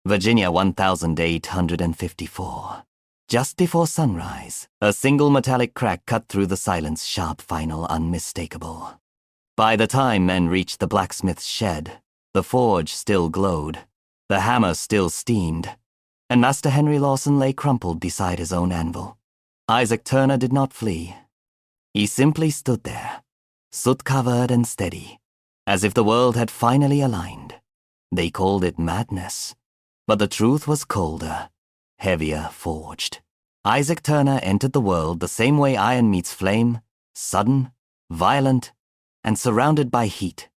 Virginia 1854. Just before sunrise, a single metallic crack cut through the silence, sharp, final, unmistakable. By the time men reached the blacksmith's shed, the forge still glowed, the hammer still steamed, and Master Henry Lawson lay crumpled beside his own anvil. Isaac Turner did not flee. He simply stood there, soot-covered and steady, as if the world had finally aligned. They called it madness, but the truth was colder, heavier forged. Isaac Turner entered the world the same way iron meets flame, sudden, violent, and surrounded by heat.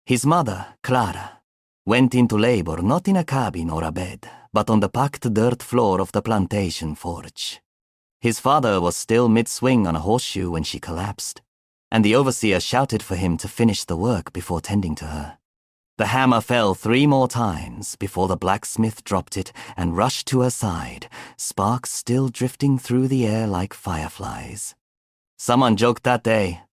His mother, Clara, went into labor not in a cabin or a bed, but on the packed dirt floor of the plantation forge. His father was still mid-swing on a horseshoe when she collapsed, and the overseer shouted for him to finish the work before tending to her. The hammer fell 3 more times before the blacksmith dropped it and rushed to her side, sparks still drifting through the air like fireflies. Someone joked that day,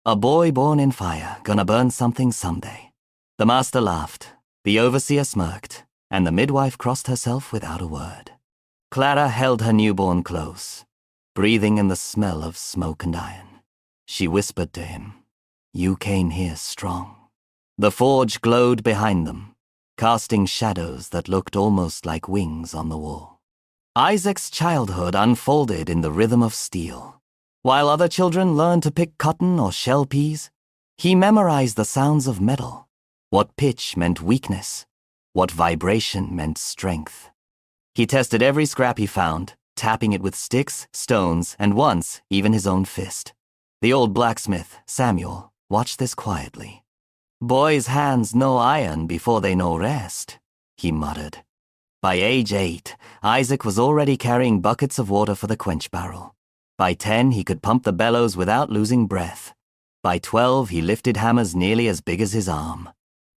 "A boy born in fire, gonna burn something someday." The master laughed, the overseer smirked, and the midwife crossed herself without a word. Clara held her newborn close, breathing in the smell of smoke and iron. She whispered to him, "You came here strong." The forge glowed behind them, casting shadows that looked almost like wings on the wall. Isaac's childhood unfolded in the rhythm of steel. While other children learned to pick cotton or shell peas, he memorized the sounds of metal, what pitch meant weakness, what vibration meant strength. He tested every scrap he found, tapping it with sticks, stones, and once even his own fist. The old blacksmith, Samuel, watched this quietly. "Boys' hands know iron before they know rest," he muttered. By age 8, Isaac was already carrying buckets of water for the quench barrel. By 10, he could pump the bellows without losing breath. By 12, he lifted hammers nearly as big as his arm.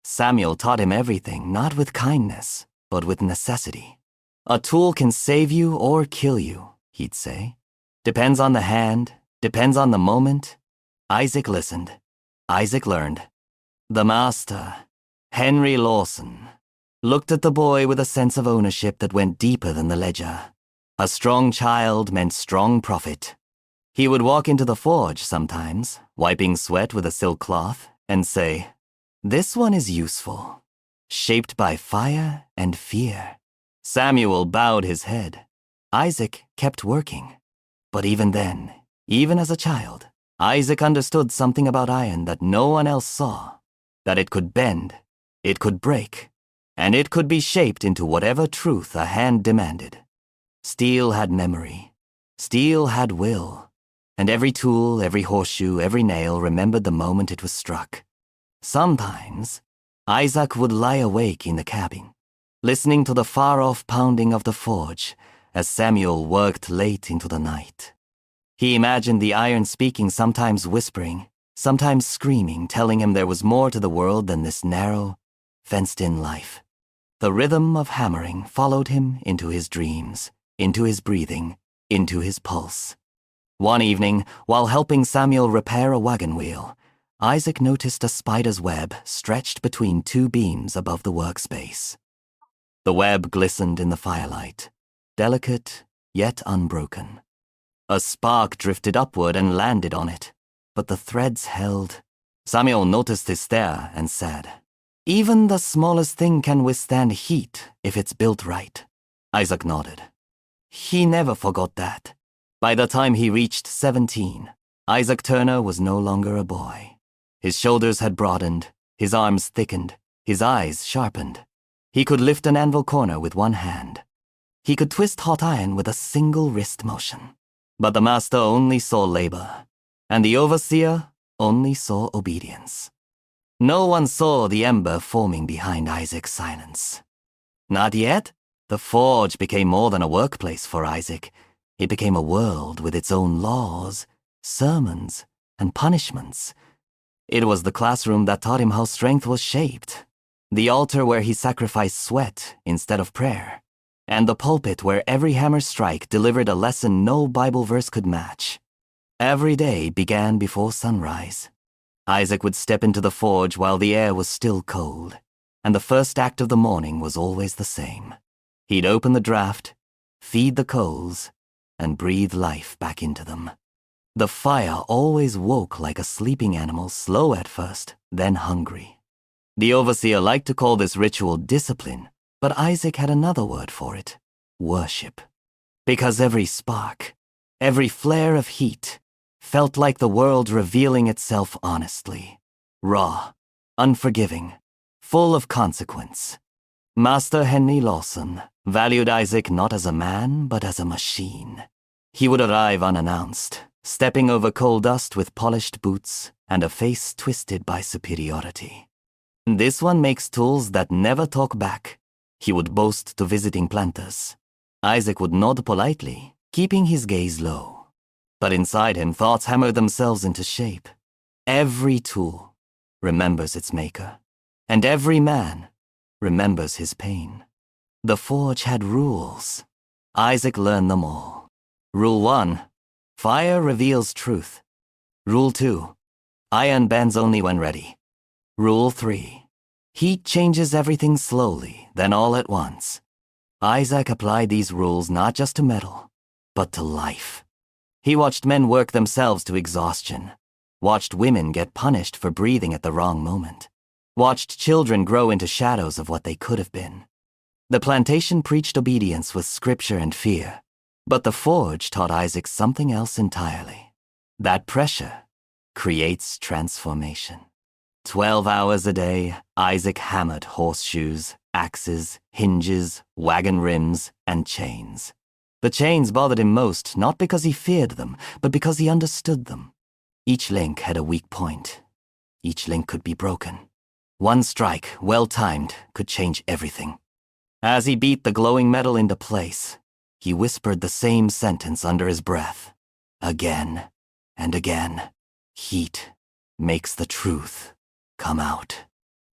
Samuel taught him everything, not with kindness, but with necessity. "A tool can save you or kill you," he'd say. "Depends on the hand, depends on the moment." Isaac listened. Isaac learned. The master, Henry Lawson, looked at the boy with a sense of ownership that went deeper than the ledger. A strong child meant strong profit. He would walk into the forge sometimes, wiping sweat with a silk cloth, and say, "This one is useful, shaped by fire and fear." Samuel bowed his head. Isaac kept working. But even then, even as a child, Isaac understood something about iron that no one else saw. That it could bend, it could break, and it could be shaped into whatever truth a hand demanded. Steel had memory, steel had will, and every tool, every horseshoe, every nail remembered the moment it was struck. Sometimes, Isaac would lie awake in the cabin, listening to the far-off pounding of the forge as Samuel worked late into the night. He imagined the iron speaking, sometimes whispering, sometimes screaming, telling him there was more to the world than this narrow, fenced-in life. The rhythm of hammering followed him into his dreams, into his breathing, into his pulse. One evening, while helping Samuel repair a wagon wheel, Isaac noticed a spider's web stretched between 2 beams above the workspace. The web glistened in the firelight, delicate yet unbroken. A spark drifted upward and landed on it, but the threads held. Samuel noticed his stare and said, "Even the smallest thing can withstand heat if it's built right." Isaac nodded. He never forgot that. By the time he reached 17, Isaac Turner was no longer a boy. His shoulders had broadened, his arms thickened, his eyes sharpened. He could lift an anvil corner with one hand. He could twist hot iron with a single wrist motion. But the master only saw labor, and the overseer only saw obedience. No one saw the ember forming behind Isaac's silence. Not yet. The forge became more than a workplace for Isaac. It became a world with its own laws, sermons, and punishments. It was the classroom that taught him how strength was shaped, the altar where he sacrificed sweat instead of prayer, and the pulpit where every hammer strike delivered a lesson no Bible verse could match. Every day began before sunrise. Isaac would step into the forge while the air was still cold, and the first act of the morning was always the same. He'd open the draft, feed the coals, and breathe life back into them. The fire always woke like a sleeping animal, slow at first, then hungry. The overseer liked to call this ritual discipline, but Isaac had another word for it: worship. Because every spark, every flare of heat, felt like the world revealing itself honestly, raw, unforgiving, full of consequence. Master Henry Lawson valued Isaac not as a man, but as a machine. He would arrive unannounced, stepping over coal dust with polished boots and a face twisted by superiority. This one makes tools that never talk back, he would boast to visiting planters. Isaac would nod politely, keeping his gaze low. But inside him, thoughts hammered themselves into shape. Every tool remembers its maker, and every man remembers his pain. The forge had rules. Isaac learned them all. Rule 1, fire reveals truth. Rule 2, iron bends only when ready. Rule 3, heat changes everything slowly, then all at once. Isaac applied these rules not just to metal, but to life. He watched men work themselves to exhaustion, watched women get punished for breathing at the wrong moment, watched children grow into shadows of what they could have been. The plantation preached obedience with scripture and fear, but the forge taught Isaac something else entirely. That pressure creates transformation. 12 hours a day, Isaac hammered horseshoes, axes, hinges, wagon rims, and chains. The chains bothered him most, not because he feared them, but because he understood them. Each link had a weak point. Each link could be broken. One strike, well-timed, could change everything. As he beat the glowing metal into place, he whispered the same sentence under his breath. Again and again. Heat makes the truth come out.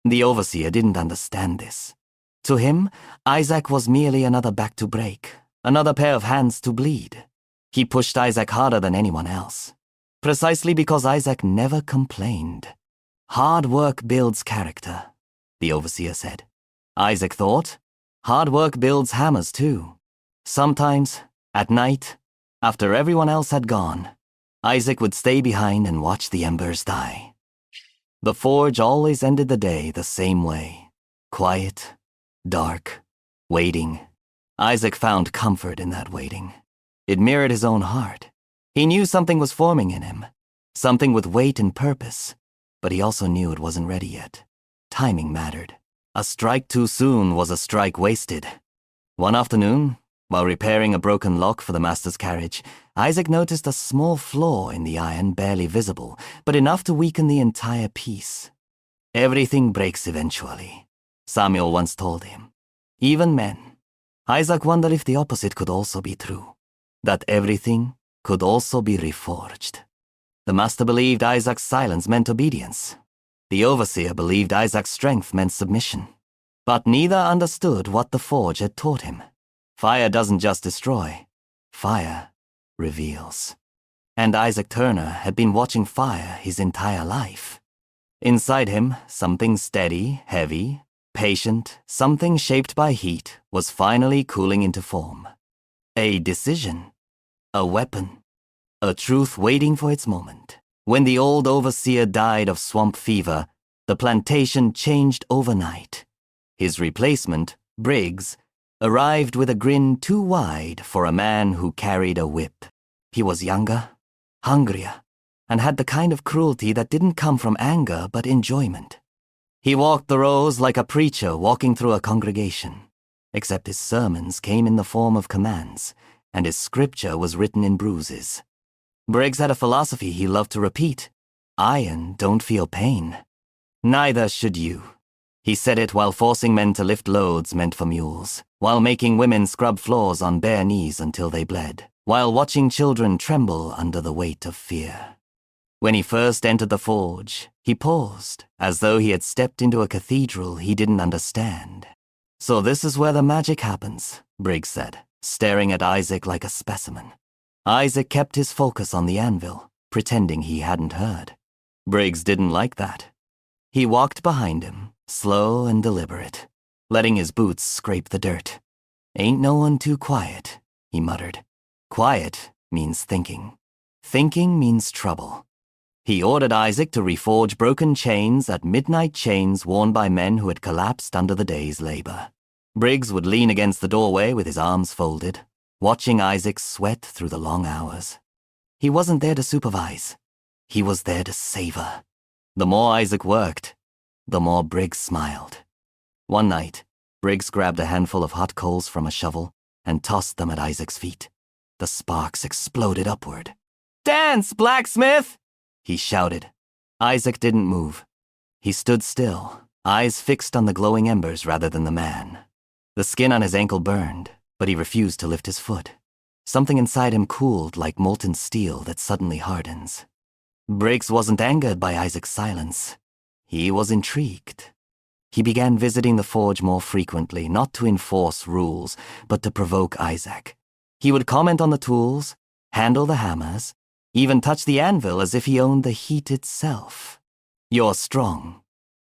The overseer didn't understand this. To him, Isaac was merely another back to break, another pair of hands to bleed. He pushed Isaac harder than anyone else, precisely because Isaac never complained. Hard work builds character, the overseer said. Isaac thought, hard work builds hammers too. Sometimes, at night, after everyone else had gone, Isaac would stay behind and watch the embers die. The forge always ended the day the same way. Quiet, dark, waiting. Isaac found comfort in that waiting. It mirrored his own heart. He knew something was forming in him, something with weight and purpose, but he also knew it wasn't ready yet. Timing mattered. A strike too soon was a strike wasted. One afternoon, while repairing a broken lock for the master's carriage, Isaac noticed a small flaw in the iron, barely visible, but enough to weaken the entire piece. Everything breaks eventually, Samuel once told him. Even men. Isaac wondered if the opposite could also be true, that everything could also be reforged. The master believed Isaac's silence meant obedience. The overseer believed Isaac's strength meant submission. But neither understood what the forge had taught him. Fire doesn't just destroy. Fire reveals. And Isaac Turner had been watching fire his entire life. Inside him, something steady, heavy, patient, something shaped by heat, was finally cooling into form. A decision. A weapon. A truth waiting for its moment. When the old overseer died of swamp fever, the plantation changed overnight. His replacement, Briggs, arrived with a grin too wide for a man who carried a whip. He was younger, hungrier, and had the kind of cruelty that didn't come from anger but enjoyment. He walked the rows like a preacher walking through a congregation, except his sermons came in the form of commands, and his scripture was written in bruises. Briggs had a philosophy he loved to repeat. Iron don't feel pain. Neither should you. He said it while forcing men to lift loads meant for mules, while making women scrub floors on bare knees until they bled, while watching children tremble under the weight of fear. When he first entered the forge, he paused, as though he had stepped into a cathedral he didn't understand. So this is where the magic happens, Briggs said, staring at Isaac like a specimen. Isaac kept his focus on the anvil, pretending he hadn't heard. Briggs didn't like that. He walked behind him, slow and deliberate, letting his boots scrape the dirt. Ain't no one too quiet, he muttered. Quiet means thinking. Thinking means trouble. He ordered Isaac to reforge broken chains at midnight chains worn by men who had collapsed under the day's labor. Briggs would lean against the doorway with his arms folded, watching Isaac sweat through the long hours. He wasn't there to supervise. He was there to savor. The more Isaac worked, the more Briggs smiled. One night, Briggs grabbed a handful of hot coals from a shovel and tossed them at Isaac's feet. The sparks exploded upward. "Dance, blacksmith!" he shouted. Isaac didn't move. He stood still, eyes fixed on the glowing embers rather than the man. The skin on his ankle burned, but he refused to lift his foot. Something inside him cooled like molten steel that suddenly hardens. Briggs wasn't angered by Isaac's silence. He was intrigued. He began visiting the forge more frequently, not to enforce rules, but to provoke Isaac. He would comment on the tools, handle the hammers, even touch the anvil as if he owned the heat itself. "You're strong,"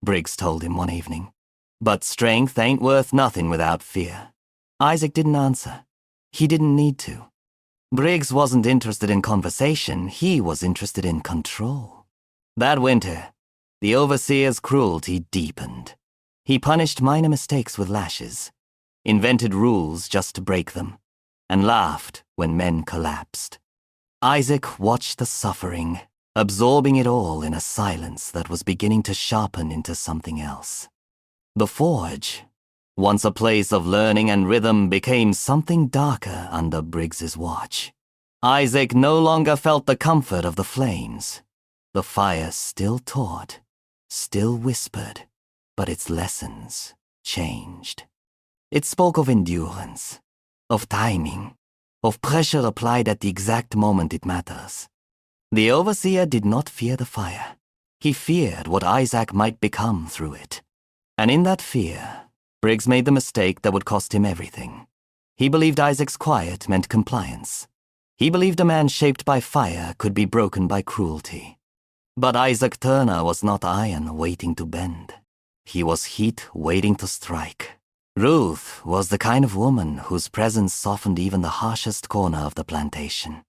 Briggs told him one evening. "But strength ain't worth nothing without fear." Isaac didn't answer. He didn't need to. Briggs wasn't interested in conversation, he was interested in control. That winter, the overseer's cruelty deepened. He punished minor mistakes with lashes, invented rules just to break them, and laughed when men collapsed. Isaac watched the suffering, absorbing it all in a silence that was beginning to sharpen into something else. The forge, once a place of learning and rhythm, became something darker under Briggs's watch. Isaac no longer felt the comfort of the flames. The fire still taught, still whispered, but its lessons changed. It spoke of endurance, of timing, of pressure applied at the exact moment it matters. The overseer did not fear the fire. He feared what Isaac might become through it. And in that fear, Briggs made the mistake that would cost him everything. He believed Isaac's quiet meant compliance. He believed a man shaped by fire could be broken by cruelty. But Isaac Turner was not iron waiting to bend. He was heat waiting to strike. Ruth was the kind of woman whose presence softened even the harshest corner of the plantation.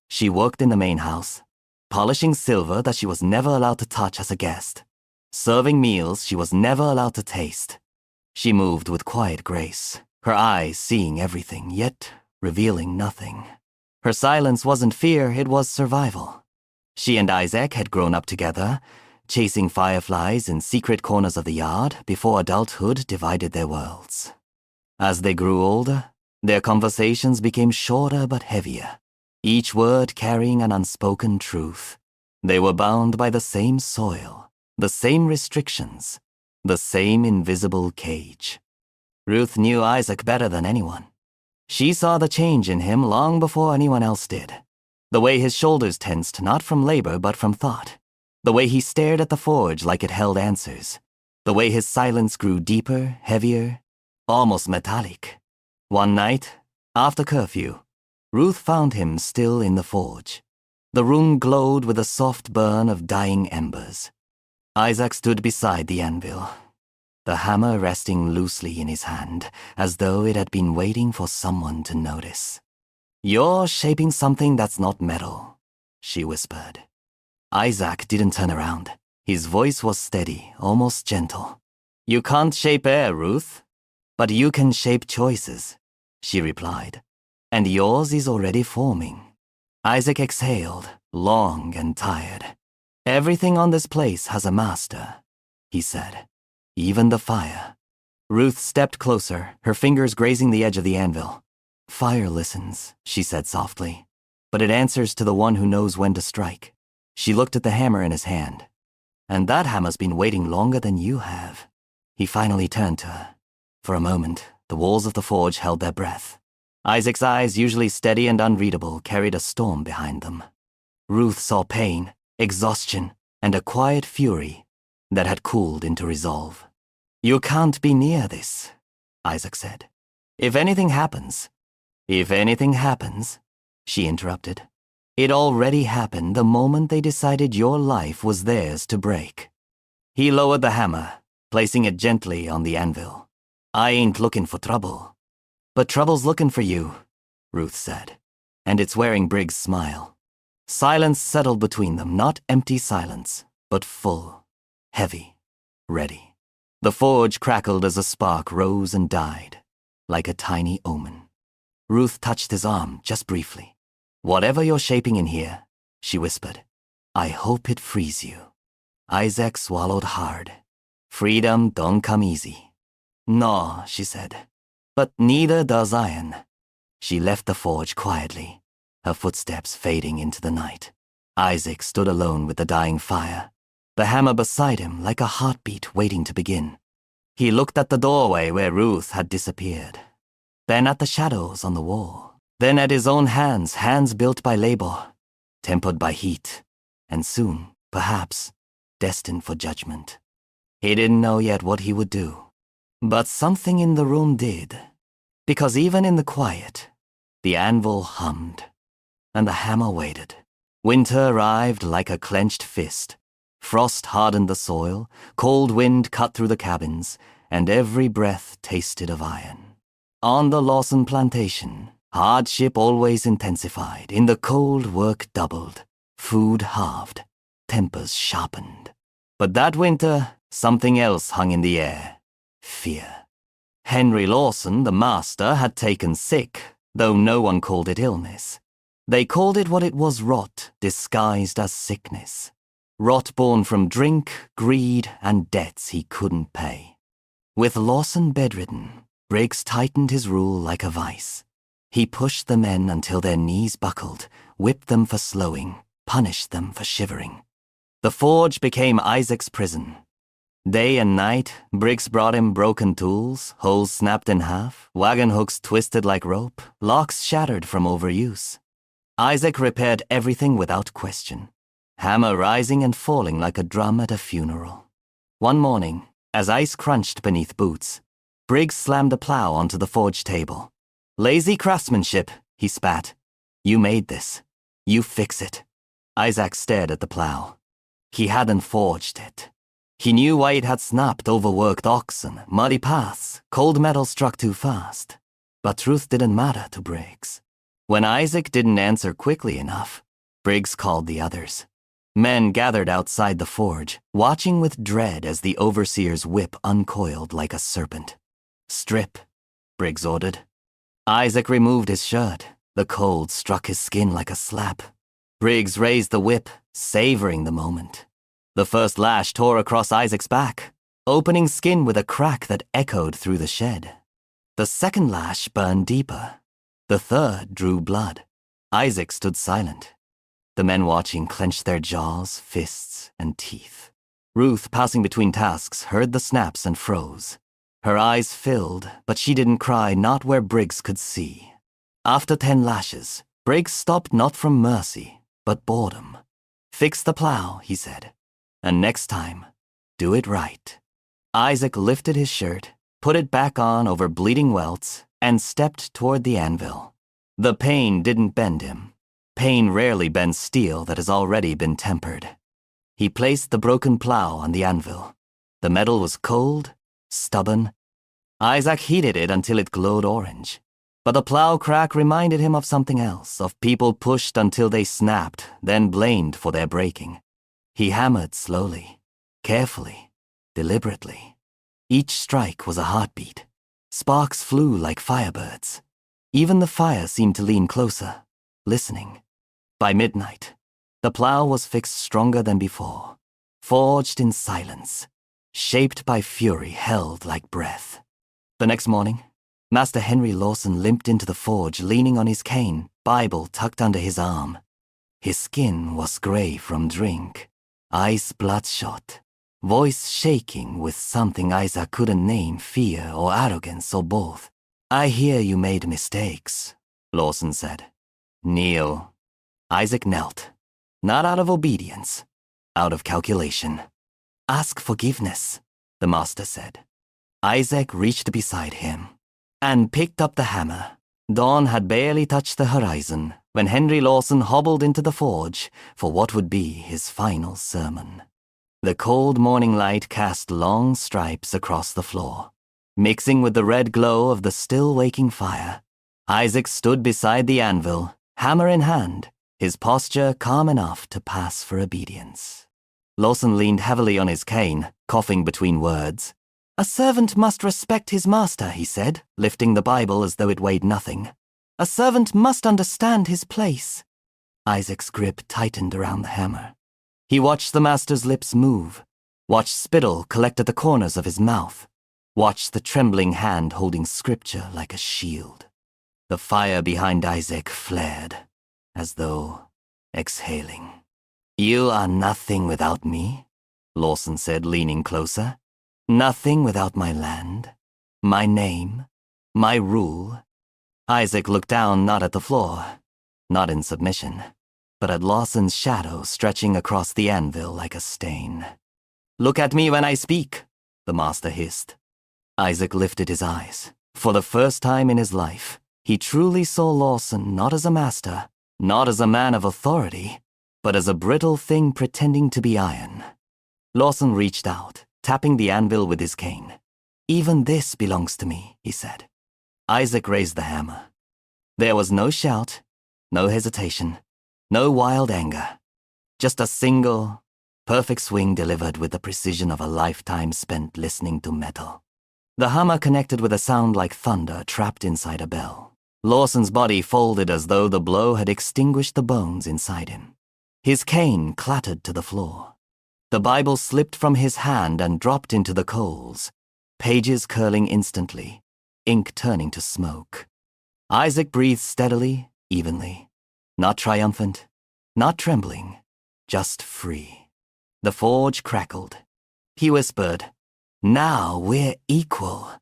She worked in the main house, polishing silver that she was never allowed to touch as a guest, serving meals she was never allowed to taste. She moved with quiet grace, her eyes seeing everything, yet revealing nothing. Her silence wasn't fear, it was survival. She and Isaac had grown up together, chasing fireflies in secret corners of the yard before adulthood divided their worlds. As they grew older, their conversations became shorter but heavier, each word carrying an unspoken truth. They were bound by the same soil, the same restrictions, the same invisible cage. Ruth knew Isaac better than anyone. She saw the change in him long before anyone else did. The way his shoulders tensed, not from labor but from thought. The way he stared at the forge like it held answers. The way his silence grew deeper, heavier, almost metallic. One night, after curfew, Ruth found him still in the forge. The room glowed with a soft burn of dying embers. Isaac stood beside the anvil, the hammer resting loosely in his hand, as though it had been waiting for someone to notice. "You're shaping something that's not metal," she whispered. Isaac didn't turn around. His voice was steady, almost gentle. "You can't shape air, Ruth, but you can shape choices," she replied. "And yours is already forming." Isaac exhaled, long and tired. "Everything on this place has a master," he said. "Even the fire." Ruth stepped closer, her fingers grazing the edge of the anvil. "Fire listens," she said softly, "but it answers to the one who knows when to strike." She looked at the hammer in his hand. "And that hammer's been waiting longer than you have." He finally turned to her. For a moment, the walls of the forge held their breath. Isaac's eyes, usually steady and unreadable, carried a storm behind them. Ruth saw pain, exhaustion, and a quiet fury that had cooled into resolve. "You can't be near this," Isaac said. If anything happens," she interrupted. "It already happened the moment they decided your life was theirs to break." He lowered the hammer, placing it gently on the anvil. "I ain't looking for trouble. But trouble's looking for you, Ruth said, and it's wearing Briggs' smile. Silence settled between them, not empty silence, but full, heavy, ready. The forge crackled as a spark rose and died, like a tiny omen. Ruth touched his arm just briefly. Whatever you're shaping in here, she whispered, I hope it frees you. Isaac swallowed hard. Freedom don't come easy. No, she said, but neither does iron. She left the forge quietly, her footsteps fading into the night. Isaac stood alone with the dying fire, the hammer beside him like a heartbeat waiting to begin. He looked at the doorway where Ruth had disappeared, then at the shadows on the wall, then at his own hands built by labor, tempered by heat, and soon, perhaps, destined for judgment. He didn't know yet what he would do, but something in the room did, because even in the quiet, the anvil hummed, and the hammer waited. Winter arrived like a clenched fist. Frost hardened the soil, cold wind cut through the cabins, and every breath tasted of iron. On the Lawson plantation, hardship always intensified. In the cold, work doubled, food halved, tempers sharpened. But that winter, something else hung in the air. Fear. Henry Lawson, the master, had taken sick, though no one called it illness. They called it what it was, rot, disguised as sickness. Rot born from drink, greed, and debts he couldn't pay. With Lawson bedridden, Briggs tightened his rule like a vice. He pushed the men until their knees buckled, whipped them for slowing, punished them for shivering. The forge became Isaac's prison. Day and night, Briggs brought him broken tools, holes snapped in half, wagon hooks twisted like rope, locks shattered from overuse. Isaac repaired everything without question, hammer rising and falling like a drum at a funeral. One morning, as ice crunched beneath boots, Briggs slammed a plow onto the forge table. Lazy craftsmanship, he spat. You made this. You fix it. Isaac stared at the plow. He hadn't forged it. He knew why it had snapped. Overworked oxen, muddy paths, cold metal struck too fast. But truth didn't matter to Briggs. When Isaac didn't answer quickly enough, Briggs called the others. Men gathered outside the forge, watching with dread as the overseer's whip uncoiled like a serpent. Strip, Briggs ordered. Isaac removed his shirt. The cold struck his skin like a slap. Briggs raised the whip, savoring the moment. The first lash tore across Isaac's back, opening skin with a crack that echoed through the shed. The second lash burned deeper. The third drew blood. Isaac stood silent. The men watching clenched their jaws, fists, and teeth. Ruth, passing between tasks, heard the snaps and froze. Her eyes filled, but she didn't cry, not where Briggs could see. After 10 lashes, Briggs stopped not from mercy, but boredom. Fix the plow, he said, and next time, do it right. Isaac lifted his shirt, put it back on over bleeding welts, and stepped toward the anvil. The pain didn't bend him. Pain rarely bends steel that has already been tempered. He placed the broken plow on the anvil. The metal was cold, stubborn. Isaac heated it until it glowed orange. But the plow crack reminded him of something else, of people pushed until they snapped, then blamed for their breaking. He hammered slowly, carefully, deliberately. Each strike was a heartbeat. Sparks flew like firebirds. Even the fire seemed to lean closer, listening. By midnight, the plow was fixed stronger than before, forged in silence, shaped by fury held like breath. The next morning, Master Henry Lawson limped into the forge leaning on his cane, Bible tucked under his arm. His skin was gray from drink, eyes bloodshot, voice shaking with something Isaac couldn't name, fear or arrogance or both. I hear you made mistakes, Lawson said. Kneel. Isaac knelt, not out of obedience, out of calculation. Ask forgiveness, the master said. Isaac reached beside him and picked up the hammer. Dawn had barely touched the horizon when Henry Lawson hobbled into the forge for what would be his final sermon. The cold morning light cast long stripes across the floor. Mixing with the red glow of the still waking fire, Isaac stood beside the anvil, hammer in hand, his posture calm enough to pass for obedience. Lawson leaned heavily on his cane, coughing between words. "A servant must respect his master," he said, lifting the Bible as though it weighed nothing. "A servant must understand his place." Isaac's grip tightened around the hammer. He watched the master's lips move, watched spittle collect at the corners of his mouth, watched the trembling hand holding scripture like a shield. The fire behind Isaac flared, as though exhaling. "You are nothing without me," Lawson said, leaning closer. "Nothing without my land, my name, my rule." Isaac looked down not at the floor, not in submission, but at Lawson's shadow stretching across the anvil like a stain. "Look at me when I speak," the master hissed. Isaac lifted his eyes. For the first time in his life, he truly saw Lawson not as a master, not as a man of authority, but as a brittle thing pretending to be iron. Lawson reached out, tapping the anvil with his cane. "Even this belongs to me," he said. Isaac raised the hammer. There was no shout, no hesitation, no wild anger. Just a single, perfect swing delivered with the precision of a lifetime spent listening to metal. The hammer connected with a sound like thunder trapped inside a bell. Lawson's body folded as though the blow had extinguished the bones inside him. His cane clattered to the floor. The Bible slipped from his hand and dropped into the coals, pages curling instantly, ink turning to smoke. Isaac breathed steadily, evenly, not triumphant, not trembling, just free. The forge crackled. He whispered, "Now we're equal."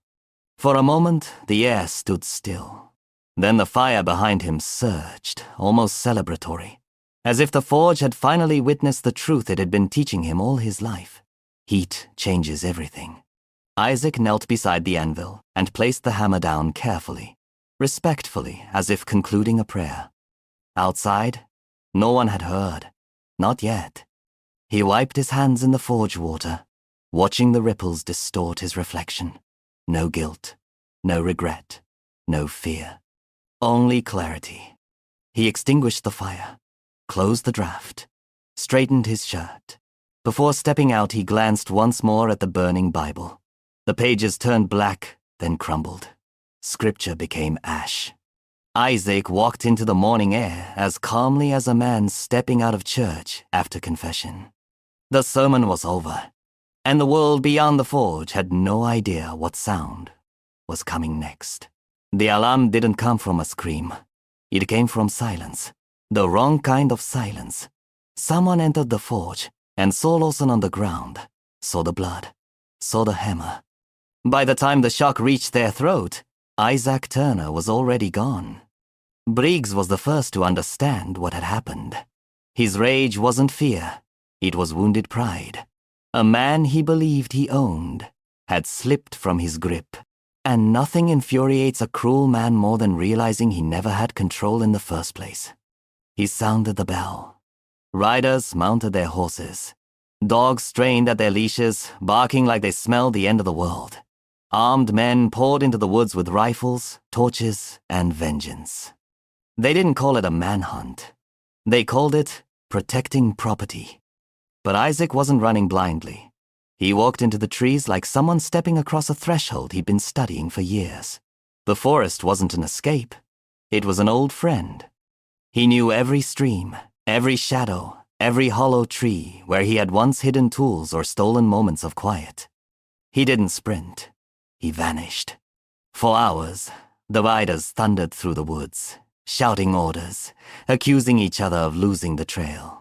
For a moment, the air stood still. Then the fire behind him surged, almost celebratory, as if the forge had finally witnessed the truth it had been teaching him all his life. Heat changes everything. Isaac knelt beside the anvil and placed the hammer down carefully, respectfully, as if concluding a prayer. Outside, no one had heard. Not yet. He wiped his hands in the forge water, watching the ripples distort his reflection. No guilt, no regret, no fear. Only clarity. He extinguished the fire, closed the draft, straightened his shirt. Before stepping out, he glanced once more at the burning Bible. The pages turned black, then crumbled. Scripture became ash. Isaac walked into the morning air as calmly as a man stepping out of church after confession. The sermon was over, and the world beyond the forge had no idea what sound was coming next. The alarm didn't come from a scream. It came from silence, the wrong kind of silence. Someone entered the forge and saw Lawson on the ground, saw the blood, saw the hammer. By the time the shock reached their throat, Isaac Turner was already gone. Briggs was the first to understand what had happened. His rage wasn't fear, it was wounded pride. A man he believed he owned had slipped from his grip, and nothing infuriates a cruel man more than realizing he never had control in the first place. He sounded the bell. Riders mounted their horses. Dogs strained at their leashes, barking like they smelled the end of the world. Armed men poured into the woods with rifles, torches, and vengeance. They didn't call it a manhunt. They called it protecting property. But Isaac wasn't running blindly. He walked into the trees like someone stepping across a threshold he'd been studying for years. The forest wasn't an escape. It was an old friend. He knew every stream, every shadow, every hollow tree where he had once hidden tools or stolen moments of quiet. He didn't sprint. He vanished. For hours, the riders thundered through the woods, shouting orders, accusing each other of losing the trail.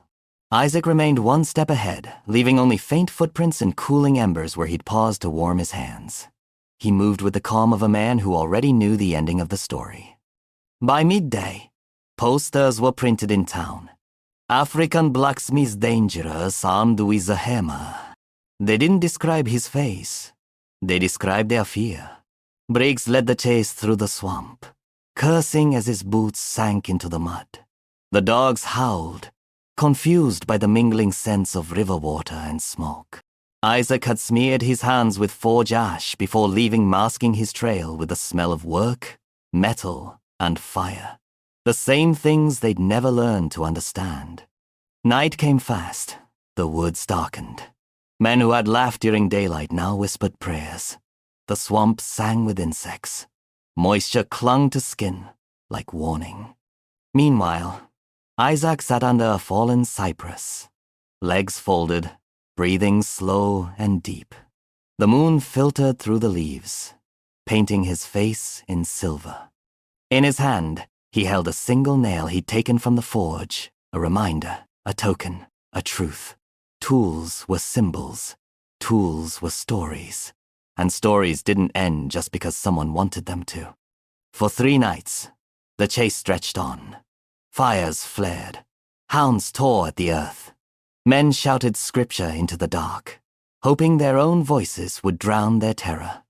Isaac remained one step ahead, leaving only faint footprints and cooling embers where he'd paused to warm his hands. He moved with the calm of a man who already knew the ending of the story. By midday, posters were printed in town. African blacksmith dangerous armed with a hammer. They didn't describe his face. They described their fear. Briggs led the chase through the swamp, cursing as his boots sank into the mud. The dogs howled, confused by the mingling scents of river water and smoke. Isaac had smeared his hands with forge ash before leaving masking his trail with the smell of work, metal, and fire. The same things they'd never learned to understand. Night came fast. The woods darkened. Men who had laughed during daylight now whispered prayers. The swamp sang with insects. Moisture clung to skin like warning. Meanwhile, Isaac sat under a fallen cypress, legs folded, breathing slow and deep. The moon filtered through the leaves, painting his face in silver. In his hand, he held a single nail he'd taken from the forge, a reminder, a token, a truth. Tools were symbols. Tools were stories. And stories didn't end just because someone wanted them to. For 3 nights, the chase stretched on. Fires flared. Hounds tore at the earth. Men shouted scripture into the dark, hoping their own voices would drown their terror.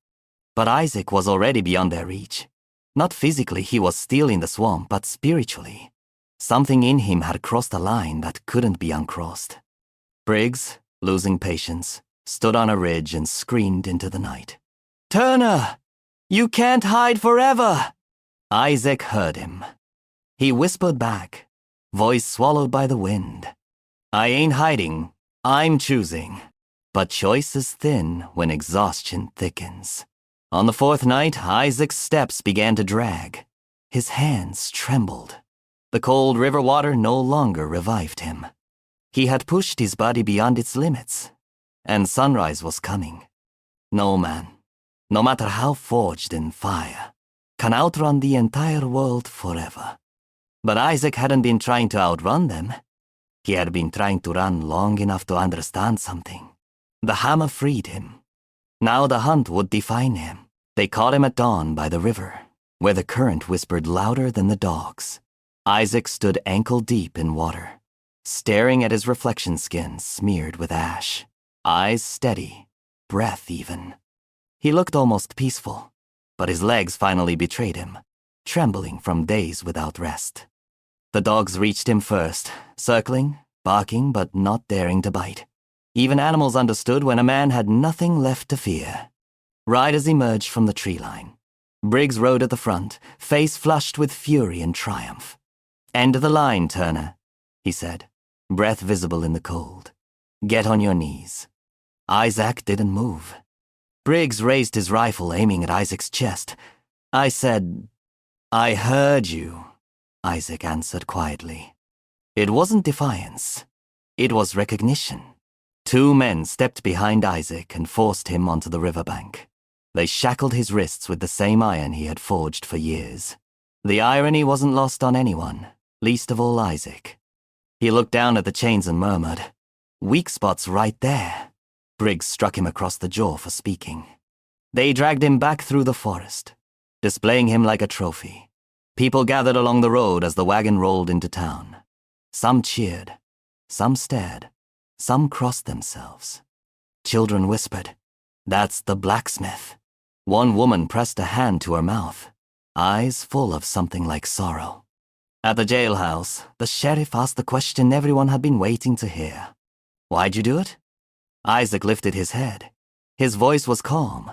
But Isaac was already beyond their reach. Not physically, he was still in the swamp, but spiritually. Something in him had crossed a line that couldn't be uncrossed. Briggs, losing patience, stood on a ridge and screamed into the night. "Turner! You can't hide forever!" Isaac heard him. He whispered back, voice swallowed by the wind. "I ain't hiding, I'm choosing. But choice is thin when exhaustion thickens." On the 4th night, Isaac's steps began to drag. His hands trembled. The cold river water no longer revived him. He had pushed his body beyond its limits, and sunrise was coming. No man, no matter how forged in fire, can outrun the entire world forever. But Isaac hadn't been trying to outrun them. He had been trying to run long enough to understand something. The hammer freed him. Now the hunt would define him. They caught him at dawn by the river, where the current whispered louder than the dogs. Isaac stood ankle-deep in water, staring at his reflection skin smeared with ash. Eyes steady, breath even. He looked almost peaceful, but his legs finally betrayed him, trembling from days without rest. The dogs reached him first, circling, barking, but not daring to bite. Even animals understood when a man had nothing left to fear. Riders emerged from the tree line. Briggs rode at the front, face flushed with fury and triumph. "End of the line, Turner," he said, breath visible in the cold. "Get on your knees." Isaac didn't move. Briggs raised his rifle, aiming at Isaac's chest. "I said, I heard you," Isaac answered quietly. It wasn't defiance. It was recognition. 2 men stepped behind Isaac and forced him onto the riverbank. They shackled his wrists with the same iron he had forged for years. The irony wasn't lost on anyone, least of all Isaac. He looked down at the chains and murmured, "Weak spot's right there." Briggs struck him across the jaw for speaking. They dragged him back through the forest, displaying him like a trophy. People gathered along the road as the wagon rolled into town. Some cheered, some stared, some crossed themselves. Children whispered, "That's the blacksmith." One woman pressed a hand to her mouth, eyes full of something like sorrow. At the jailhouse, the sheriff asked the question everyone had been waiting to hear. "Why'd you do it?" Isaac lifted his head. His voice was calm,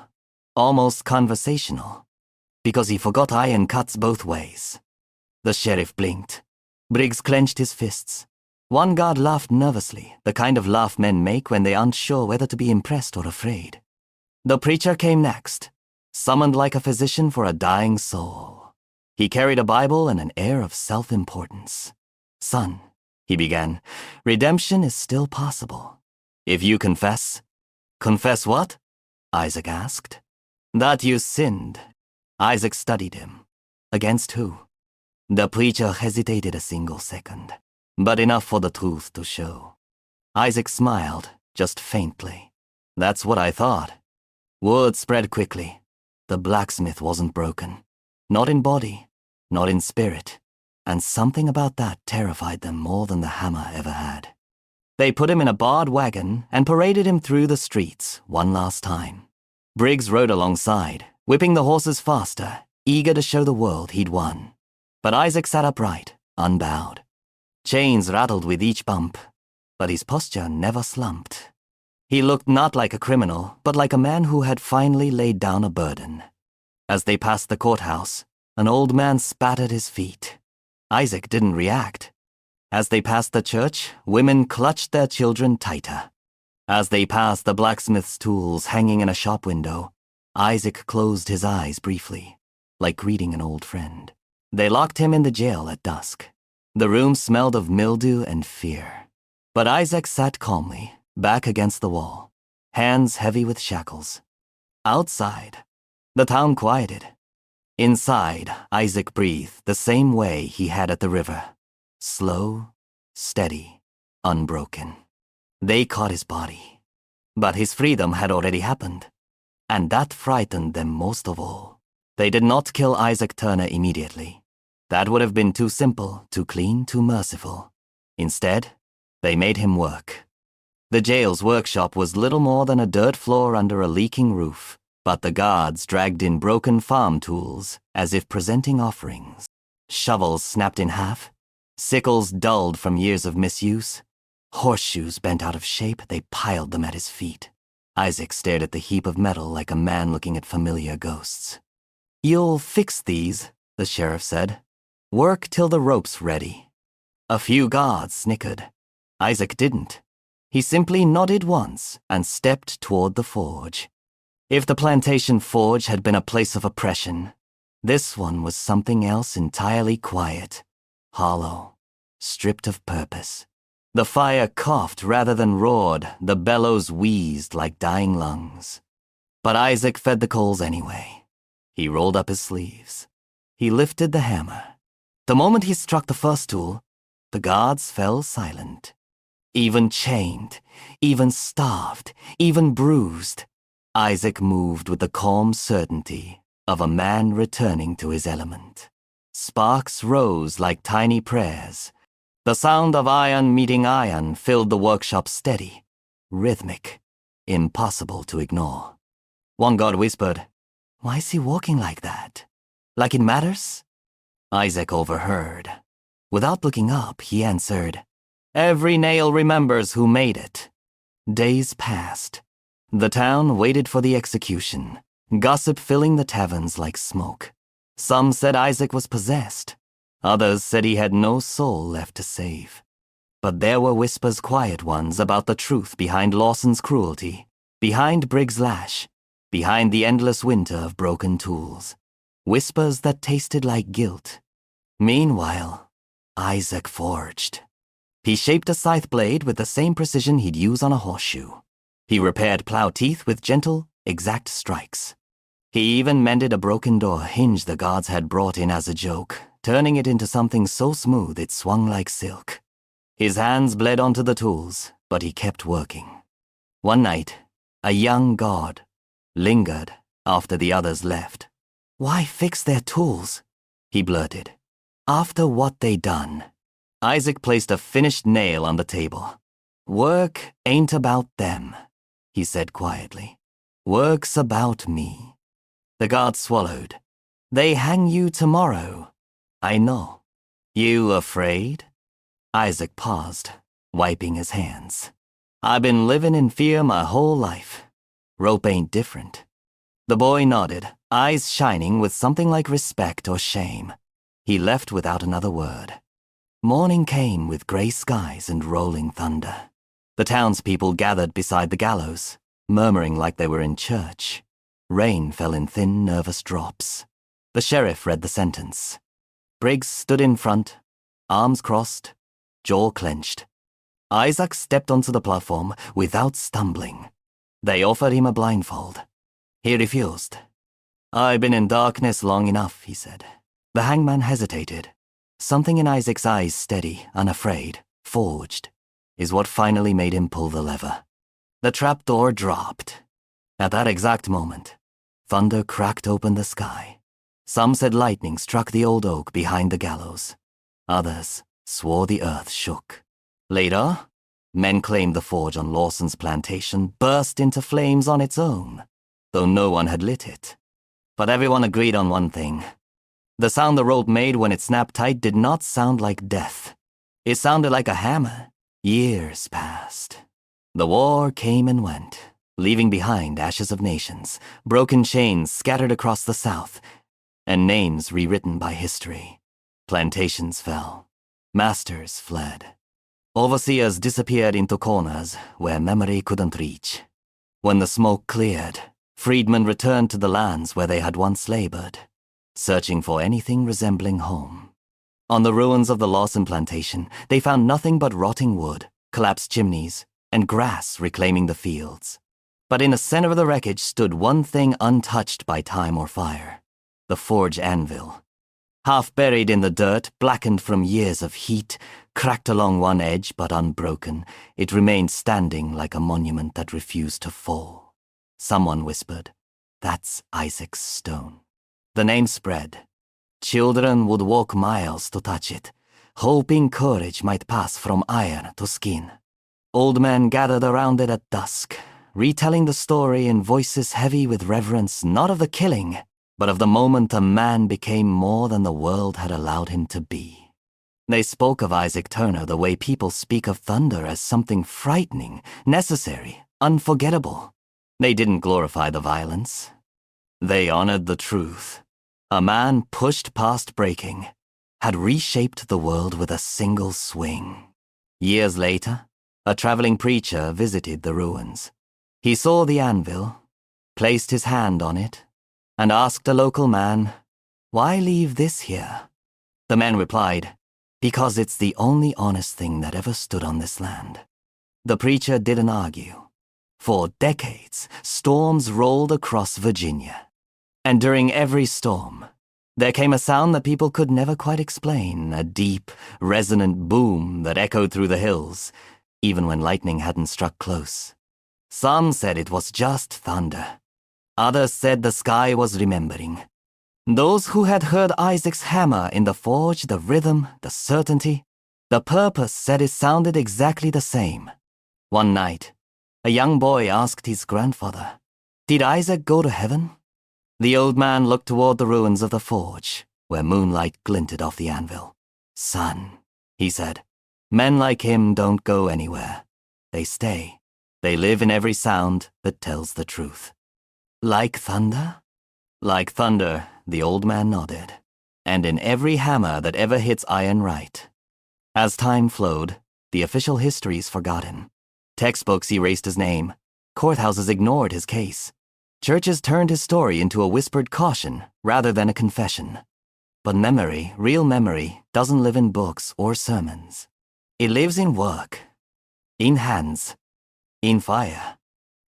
almost conversational, because he forgot iron cuts both ways. The sheriff blinked. Briggs clenched his fists. One guard laughed nervously, the kind of laugh men make when they aren't sure whether to be impressed or afraid. The preacher came next, summoned like a physician for a dying soul. He carried a Bible and an air of self-importance. "Son," he began, "redemption is still possible. If you confess." "Confess what?" Isaac asked. "That you sinned." Isaac studied him. "Against who?" The preacher hesitated a single second, but enough for the truth to show. Isaac smiled, just faintly. "That's what I thought." Word spread quickly. The blacksmith wasn't broken. Not in body, not in spirit, and something about that terrified them more than the hammer ever had. They put him in a barred wagon and paraded him through the streets one last time. Briggs rode alongside, whipping the horses faster, eager to show the world he'd won. But Isaac sat upright, unbowed. Chains rattled with each bump, but his posture never slumped. He looked not like a criminal, but like a man who had finally laid down a burden. As they passed the courthouse, an old man spat at his feet. Isaac didn't react. As they passed the church, women clutched their children tighter. As they passed the blacksmith's tools hanging in a shop window, Isaac closed his eyes briefly, like greeting an old friend. They locked him in the jail at dusk. The room smelled of mildew and fear. But Isaac sat calmly, back against the wall, hands heavy with shackles. Outside, the town quieted. Inside, Isaac breathed the same way he had at the river. Slow, steady, unbroken. They caught his body. But his freedom had already happened. And that frightened them most of all. They did not kill Isaac Turner immediately. That would have been too simple, too clean, too merciful. Instead, they made him work. The jail's workshop was little more than a dirt floor under a leaking roof, but the guards dragged in broken farm tools as if presenting offerings. Shovels snapped in half, sickles dulled from years of misuse, horseshoes bent out of shape, they piled them at his feet. Isaac stared at the heap of metal like a man looking at familiar ghosts. "You'll fix these," the sheriff said. "Work till the rope's ready." A few guards snickered. Isaac didn't. He simply nodded once and stepped toward the forge. If the plantation forge had been a place of oppression, this one was something else entirely quiet, hollow, stripped of purpose. The fire coughed rather than roared, the bellows wheezed like dying lungs. But Isaac fed the coals anyway. He rolled up his sleeves. He lifted the hammer. The moment he struck the first tool, the guards fell silent. Even chained, even starved, even bruised, Isaac moved with the calm certainty of a man returning to his element. Sparks rose like tiny prayers. The sound of iron meeting iron filled the workshop steady, rhythmic, impossible to ignore. One guard whispered, "Why is he walking like that? Like it matters?" Isaac overheard. Without looking up, he answered, "Every nail remembers who made it." Days passed. The town waited for the execution, gossip filling the taverns like smoke. Some said Isaac was possessed. Others said he had no soul left to save. But there were whispers, quiet ones, about the truth behind Lawson's cruelty, behind Briggs' lash, behind the endless winter of broken tools. Whispers that tasted like guilt. Meanwhile, Isaac forged. He shaped a scythe blade with the same precision he'd use on a horseshoe. He repaired plow teeth with gentle, exact strikes. He even mended a broken door hinge the guards had brought in as a joke, turning it into something so smooth it swung like silk. His hands bled onto the tools, but he kept working. One night, a young guard lingered after the others left. "Why fix their tools?" he blurted. "After what they done." Isaac placed a finished nail on the table. "Work ain't about them," he said quietly. "Work's about me." The guard swallowed. "They hang you tomorrow." "I know." "You afraid?" Isaac paused, wiping his hands. "I've been living in fear my whole life. Rope ain't different." The boy nodded, eyes shining with something like respect or shame. He left without another word. Morning came with gray skies and rolling thunder. The townspeople gathered beside the gallows, murmuring like they were in church. Rain fell in thin, nervous drops. The sheriff read the sentence. Briggs stood in front, arms crossed, jaw clenched. Isaac stepped onto the platform without stumbling. They offered him a blindfold. He refused. "I've been in darkness long enough," he said. The hangman hesitated. Something in Isaac's eyes, steady, unafraid, forged, is what finally made him pull the lever. The trapdoor dropped. At that exact moment, thunder cracked open the sky. Some said lightning struck the old oak behind the gallows. Others swore the earth shook. Later, men claimed the forge on Lawson's plantation burst into flames on its own, though no one had lit it. But everyone agreed on one thing. The sound the rope made when it snapped tight did not sound like death. It sounded like a hammer. Years passed. The war came and went, leaving behind ashes of nations, broken chains scattered across the South, and names rewritten by history. Plantations fell. Masters fled. Overseers disappeared into corners where memory couldn't reach. When the smoke cleared, freedmen returned to the lands where they had once labored, searching for anything resembling home. On the ruins of the Lawson plantation, they found nothing but rotting wood, collapsed chimneys, and grass reclaiming the fields. But in the center of the wreckage stood one thing untouched by time or fire: the forge anvil. Half buried in the dirt, blackened from years of heat, cracked along one edge but unbroken, it remained standing like a monument that refused to fall. Someone whispered, "That's Isaac's stone." The name spread. Children would walk miles to touch it, hoping courage might pass from iron to skin. Old men gathered around it at dusk, retelling the story in voices heavy with reverence not of the killing, but of the moment a man became more than the world had allowed him to be. They spoke of Isaac Turner the way people speak of thunder, as something frightening, necessary, unforgettable. They didn't glorify the violence. They honored the truth. A man pushed past breaking, had reshaped the world with a single swing. Years later, a traveling preacher visited the ruins. He saw the anvil, placed his hand on it, and asked a local man, "Why leave this here?" The man replied, "Because it's the only honest thing that ever stood on this land." The preacher didn't argue. For decades, storms rolled across Virginia. And during every storm, there came a sound that people could never quite explain, a deep, resonant boom that echoed through the hills, even when lightning hadn't struck close. Some said it was just thunder. Others said the sky was remembering. Those who had heard Isaac's hammer in the forge, the rhythm, the certainty, the purpose, said it sounded exactly the same. One night, a young boy asked his grandfather, "Did Isaac go to heaven?" The old man looked toward the ruins of the forge, where moonlight glinted off the anvil. "Son," he said, "men like him don't go anywhere. They stay. They live in every sound that tells the truth." "Like thunder?" "Like thunder," the old man nodded, "and in every hammer that ever hits iron right." As time flowed, the official histories forgot him. Textbooks erased his name. Courthouses ignored his case. Churches turned his story into a whispered caution rather than a confession. But memory, real memory, doesn't live in books or sermons. It lives in work, in hands, in fire,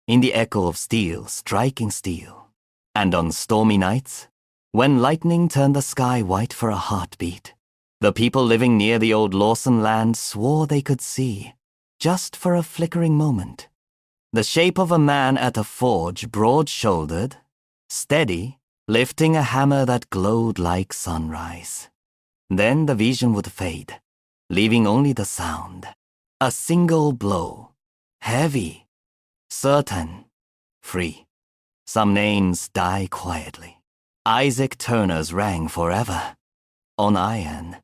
in the echo of steel striking steel. And on stormy nights, when lightning turned the sky white for a heartbeat, the people living near the old Lawson land swore they could see, just for a flickering moment, the shape of a man at a forge, broad-shouldered, steady, lifting a hammer that glowed like sunrise. Then the vision would fade, leaving only the sound. A single blow, heavy, certain, free. Some names die quietly. Isaac Turner's rang forever, on iron,